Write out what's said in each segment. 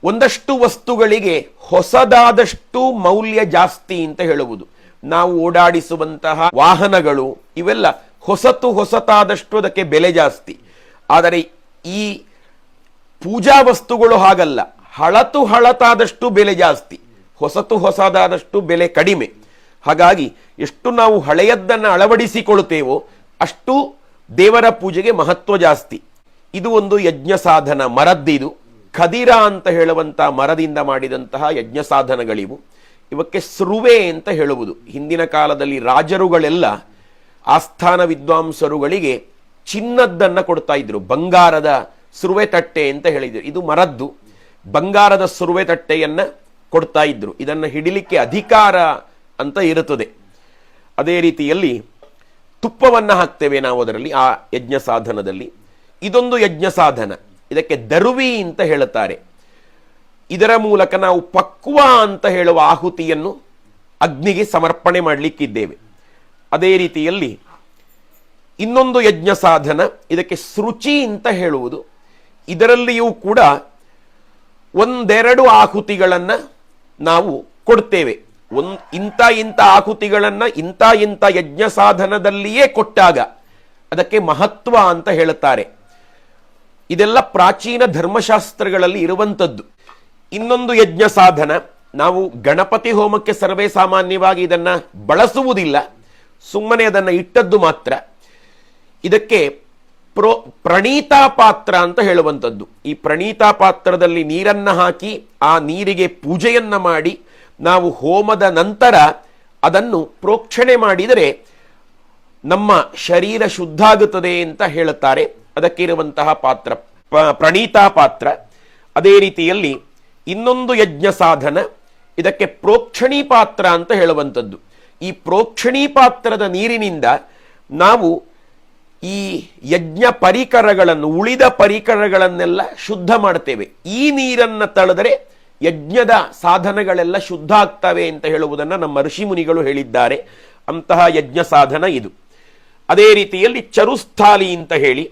ಒಂದಷ್ಟು ವಸ್ತುಗಳಿಗೆ ಹೊಸದಾದಷ್ಟು ಮೌಲ್ಯ ಜಾಸ್ತಿ ಅಂತ ಹೇಳುವುದು. ನಾವು ಓಡಾಡಿಸುವಂತಹ ವಾಹನಗಳು ಇವೆಲ್ಲ ಹೊಸತಾದಷ್ಟು ಅದಕ್ಕೆ ಬೆಲೆ ಜಾಸ್ತಿ. ಆದರೆ ಈ ಪೂಜಾ ವಸ್ತುಗಳು ಹಾಗಲ್ಲ, ಹಳತಾದಷ್ಟು ಬೆಲೆ ಜಾಸ್ತಿ, ಹೊಸದಾದಷ್ಟು ಬೆಲೆ ಕಡಿಮೆ. ಹಾಗಾಗಿ ಎಷ್ಟು ನಾವು ಹಳೆಯದ್ದನ್ನು ಅಳವಡಿಸಿಕೊಳ್ತೇವೋ ಅಷ್ಟು ದೇವರ ಪೂಜೆಗೆ ಮಹತ್ವ ಜಾಸ್ತಿ. ಇದು ಒಂದು ಯಜ್ಞ ಸಾಧನ, ಮರದ್ದಿದು ಖದಿರ ಅಂತ ಹೇಳುವಂತಹ ಮರದಿಂದ ಮಾಡಿದಂತಹ ಯಜ್ಞ ಸಾಧನಗಳಿವು. ಇವಕ್ಕೆ ಸೃವೆ ಅಂತ ಹೇಳುವುದು. ಹಿಂದಿನ ಕಾಲದಲ್ಲಿ ರಾಜರುಗಳೆಲ್ಲ ಆಸ್ಥಾನ ವಿದ್ವಾಂಸರುಗಳಿಗೆ ಚಿನ್ನದ್ದನ್ನು ಕೊಡ್ತಾ ಇದ್ರು, ಬಂಗಾರದ ಸುರುವೆ ತಟ್ಟೆ ಅಂತ ಹೇಳಿದ್ರು. ಇದು ಮರದ್ದು ಬಂಗಾರದ ಸುರುವೆ ತಟ್ಟೆಯನ್ನ ಕೊಡ್ತಾ ಇದ್ರು. ಇದನ್ನು ಹಿಡಿಲಿಕ್ಕೆ ಅಧಿಕಾರ ಅಂತ ಇರುತ್ತದೆ. ಅದೇ ರೀತಿಯಲ್ಲಿ ತುಪ್ಪವನ್ನು ಹಾಕ್ತೇವೆ ನಾವು ಅದರಲ್ಲಿ, ಆ ಯಜ್ಞ ಸಾಧನದಲ್ಲಿ. ಇದೊಂದು ಯಜ್ಞ ಸಾಧನ, ಇದಕ್ಕೆ ದರುವಿ ಅಂತ ಹೇಳುತ್ತಾರೆ. ಇದರ ಮೂಲಕ ನಾವು ಪಕ್ವ ಅಂತ ಹೇಳುವ ಆಹುತಿಯನ್ನು ಅಗ್ನಿಗೆ ಸಮರ್ಪಣೆ ಮಾಡಲಿಕ್ಕಿದ್ದೇವೆ. ಅದೇ ರೀತಿಯಲ್ಲಿ ಇನ್ನೊಂದು ಯಜ್ಞ ಸಾಧನ, ಇದಕ್ಕೆ ಸೃಚಿ ಅಂತ ಹೇಳುವುದು. ಇದರಲ್ಲಿಯೂ ಕೂಡ ಒಂದೆರಡು ಆಹುತಿಗಳನ್ನು ನಾವು ಕೊಡ್ತೇವೆ. ಇಂಥ ಆಹುತಿಗಳನ್ನು ಇಂಥ ಯಜ್ಞ ಸಾಧನದಲ್ಲಿಯೇ ಕೊಟ್ಟಾಗ ಅದಕ್ಕೆ ಮಹತ್ವ ಅಂತ ಹೇಳುತ್ತಾರೆ. ಇದೆಲ್ಲ ಪ್ರಾಚೀನ ಧರ್ಮಶಾಸ್ತ್ರಗಳಲ್ಲಿ ಇರುವಂಥದ್ದು. ಇನ್ನೊಂದು ಯಜ್ಞ ಸಾಧನ, ನಾವು ಗಣಪತಿ ಹೋಮಕ್ಕೆ ಸರ್ವೇ ಸಾಮಾನ್ಯವಾಗಿ ಇದನ್ನು ಬಳಸುವುದಿಲ್ಲ, ಸುಮ್ಮನೆ ಅದನ್ನು ಇಟ್ಟದ್ದು ಮಾತ್ರ. ಇದಕ್ಕೆ ಪ್ರಣೀತಾ ಪಾತ್ರ ಅಂತ ಹೇಳುವಂಥದ್ದು. ಈ ಪ್ರಣೀತಾ ಪಾತ್ರದಲ್ಲಿ ನೀರನ್ನು ಹಾಕಿ ಆ ನೀರಿಗೆ ಪೂಜೆಯನ್ನ ಮಾಡಿ ನಾವು ಹೋಮದ ನಂತರ ಅದನ್ನು ಪ್ರೋಕ್ಷಣೆ ಮಾಡಿದರೆ ನಮ್ಮ ಶರೀರ ಶುದ್ಧ ಆಗುತ್ತದೆ ಅಂತ ಹೇಳುತ್ತಾರೆ. ಅದಕ್ಕಿರುವಂತಹ ಪಾತ್ರ ಪ್ರಣೀತಾ ಪಾತ್ರ. ಅದೇ ರೀತಿಯಲ್ಲಿ ಇನ್ನೊಂದು ಯಜ್ಞ ಸಾಧನ, ಇದಕ್ಕೆ ಪ್ರೋಕ್ಷಣೀ ಪಾತ್ರ ಅಂತ ಹೇಳುವಂಥದ್ದು. ಈ ಪ್ರೋಕ್ಷಣೀ ಪಾತ್ರದ ನೀರಿನಿಂದ ನಾವು ಈ ಯಜ್ಞ ಪರಿಕರಗಳನ್ನು, ಉಳಿದ ಪರಿಕರಗಳನ್ನೆಲ್ಲ ಶುದ್ಧ ಮಾಡ್ತೇವೆ. ಈ ನೀರನ್ನು ತಳೆದರೆ ಯಜ್ಞದ ಸಾಧನಗಳೆಲ್ಲ ಶುದ್ಧ ಆಗ್ತವೆ ಅಂತ ಹೇಳುವುದನ್ನು ನಮ್ಮ ಋಷಿಮುನಿಗಳು ಹೇಳಿದ್ದಾರೆ. ಅಂತಹ ಯಜ್ಞ ಸಾಧನ ಇದು. ಅದೇ ರೀತಿಯಲ್ಲಿ ಚರುಸ್ಥಾಲಿ ಅಂತ ಹೇಳಿ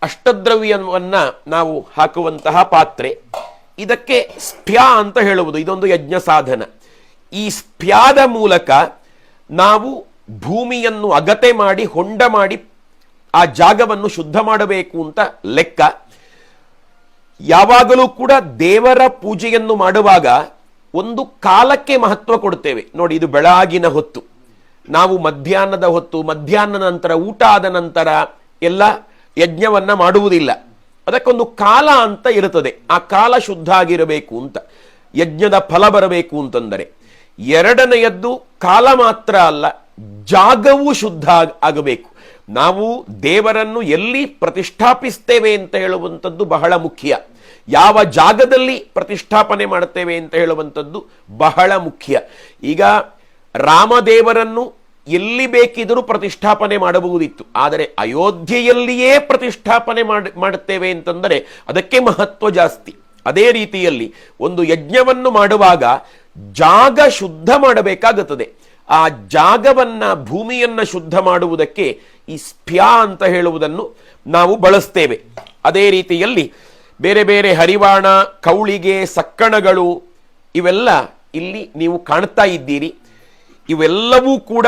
ಅಷ್ಟದ್ರವ್ಯವನ್ನ ನಾವು ಹಾಕುವಂತಹ ಪಾತ್ರೆ. ಇದಕ್ಕೆ ಸ್ಫ್ಯಾ ಅಂತ ಹೇಳುವುದು. ಇದೊಂದು ಯಜ್ಞ ಸಾಧನ. ಈ ಸ್ಫ್ಯಾದ ಮೂಲಕ ನಾವು ಭೂಮಿಯನ್ನು ಅಗತೆ ಮಾಡಿ ಹೊಂಡ ಮಾಡಿ ಆ ಜಾಗವನ್ನು ಶುದ್ಧ ಮಾಡಬೇಕು ಅಂತ ಲೆಕ್ಕ. ಯಾವಾಗಲೂ ಕೂಡ ದೇವರ ಪೂಜೆಯನ್ನು ಮಾಡುವಾಗ ಒಂದು ಕಾಲಕ್ಕೆ ಮಹತ್ವ ಕೊಡ್ತೇವೆ. ನೋಡಿ, ಇದು ಬೆಳಗಿನ ಹೊತ್ತು, ನಾವು ಮಧ್ಯಾಹ್ನದ ಹೊತ್ತು, ಮಧ್ಯಾಹ್ನ ನಂತರ, ಊಟ ಆದ ನಂತರ ಎಲ್ಲ ಯಜ್ಞವನ್ನ ಮಾಡುವುದಿಲ್ಲ. ಅದಕ್ಕೊಂದು ಕಾಲ ಅಂತ ಇರುತ್ತದೆ. ಆ ಕಾಲ ಶುದ್ಧ ಆಗಿರಬೇಕು ಅಂತ, ಯಜ್ಞದ ಫಲ ಬರಬೇಕು ಅಂತಂದರೆ. ಎರಡನೆಯದ್ದು ಕಾಲ ಮಾತ್ರ ಅಲ್ಲ, ಜಾಗವೂ ಶುದ್ಧ ಆಗಬೇಕು. ನಾವು ದೇವರನ್ನು ಎಲ್ಲಿ ಪ್ರತಿಷ್ಠಾಪಿಸ್ತೇವೆ ಅಂತ ಹೇಳುವಂಥದ್ದು ಬಹಳ ಮುಖ್ಯ. ಯಾವ ಜಾಗದಲ್ಲಿ ಪ್ರತಿಷ್ಠಾಪನೆ ಮಾಡುತ್ತೇವೆ ಅಂತ ಹೇಳುವಂಥದ್ದು ಬಹಳ ಮುಖ್ಯ. ಈಗ ರಾಮದೇವರನ್ನು ಎಲ್ಲಿ ಬೇಕಿದ್ರೂ ಪ್ರತಿಷ್ಠಾಪನೆ ಮಾಡಬಹುದಿತ್ತು, ಆದರೆ ಅಯೋಧ್ಯೆಯಲ್ಲಿಯೇ ಪ್ರತಿಷ್ಠಾಪನೆ ಮಾಡುತ್ತೇವೆ ಅಂತಂದರೆ ಅದಕ್ಕೆ ಮಹತ್ವ ಜಾಸ್ತಿ. ಅದೇ ರೀತಿಯಲ್ಲಿ ಒಂದು ಯಜ್ಞವನ್ನು ಮಾಡುವಾಗ ಜಾಗ ಶುದ್ಧ ಮಾಡಬೇಕಾಗುತ್ತದೆ. ಆ ಜಾಗವನ್ನ, ಭೂಮಿಯನ್ನ ಶುದ್ಧ ಮಾಡುವುದಕ್ಕೆ ಈ ಸ್ಫ್ಯಾ ಅಂತ ಹೇಳುವುದನ್ನು ನಾವು ಬಳಸ್ತೇವೆ. ಅದೇ ರೀತಿಯಲ್ಲಿ ಬೇರೆ ಬೇರೆ ಹರಿವಾಣ, ಕೌಳಿಗೆ, ಸಕ್ಕಣಗಳು ಇವೆಲ್ಲ ಇಲ್ಲಿ ನೀವು ಕಾಣ್ತಾ ಇದ್ದೀರಿ. ಇವೆಲ್ಲವೂ ಕೂಡ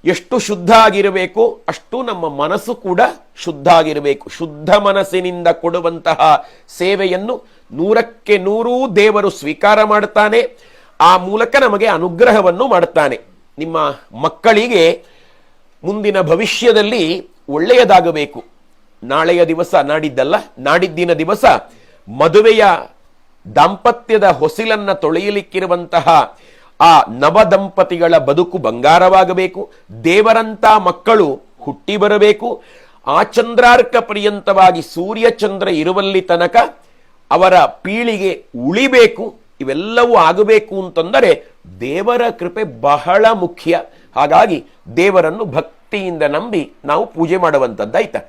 ಎಷ್ಟು ಶುದ್ಧ ಆಗಿರಬೇಕು ಅಷ್ಟು ನಮ್ಮ ಮನಸ್ಸು ಕೂಡ ಶುದ್ಧ ಆಗಿರಬೇಕು. ಶುದ್ಧ ಮನಸ್ಸಿನಿಂದ ಕೊಡುವಂತಹ ಸೇವೆಯನ್ನು 100ಕ್ಕೆ 100 ದೇವರು ಸ್ವೀಕಾರ ಮಾಡುತ್ತಾನೆ. ಆ ಮೂಲಕ ನಮಗೆ ಅನುಗ್ರಹವನ್ನು ಮಾಡುತ್ತಾನೆ. ನಿಮ್ಮ ಮಕ್ಕಳಿಗೆ ಮುಂದಿನ ಭವಿಷ್ಯದಲ್ಲಿ ಒಳ್ಳೆಯದಾಗಬೇಕು. ನಾಳೆಯ ದಿವಸ, ನಾಡಿದ್ದಿನ ದಿವಸ ಮದುವೆಯ ದಾಂಪತ್ಯದ ಹೊಸಿಲನ್ನ ತೊಳೆಯಲಿಕ್ಕಿರುವಂತಹ ಆ ನವದಂಪತಿಗಳ ಬದುಕು ಬಂಗಾರವಾಗಬೇಕು. ದೇವರಂತ ಮಕ್ಕಳು ಹುಟ್ಟಿ ಬರಬೇಕು. ಆ ಚಂದ್ರಾರ್ಕ ಪರ್ಯಂತವಾಗಿ ಸೂರ್ಯ ಚಂದ್ರ ಇರುವಲ್ಲಿ ತನಕ ಅವರ ಪೀಳಿಗೆ ಉಳಿಬೇಕು. ಇವೆಲ್ಲವೂ ಆಗಬೇಕು ಅಂತಂದರೆ ದೇವರ ಕೃಪೆ ಬಹಳ ಮುಖ್ಯ. ಹಾಗಾಗಿ ದೇವರನ್ನು ಭಕ್ತಿಯಿಂದ ನಂಬಿ ನಾವು ಪೂಜೆ ಮಾಡುವಂಥದ್ದಾಯ್ತಾ.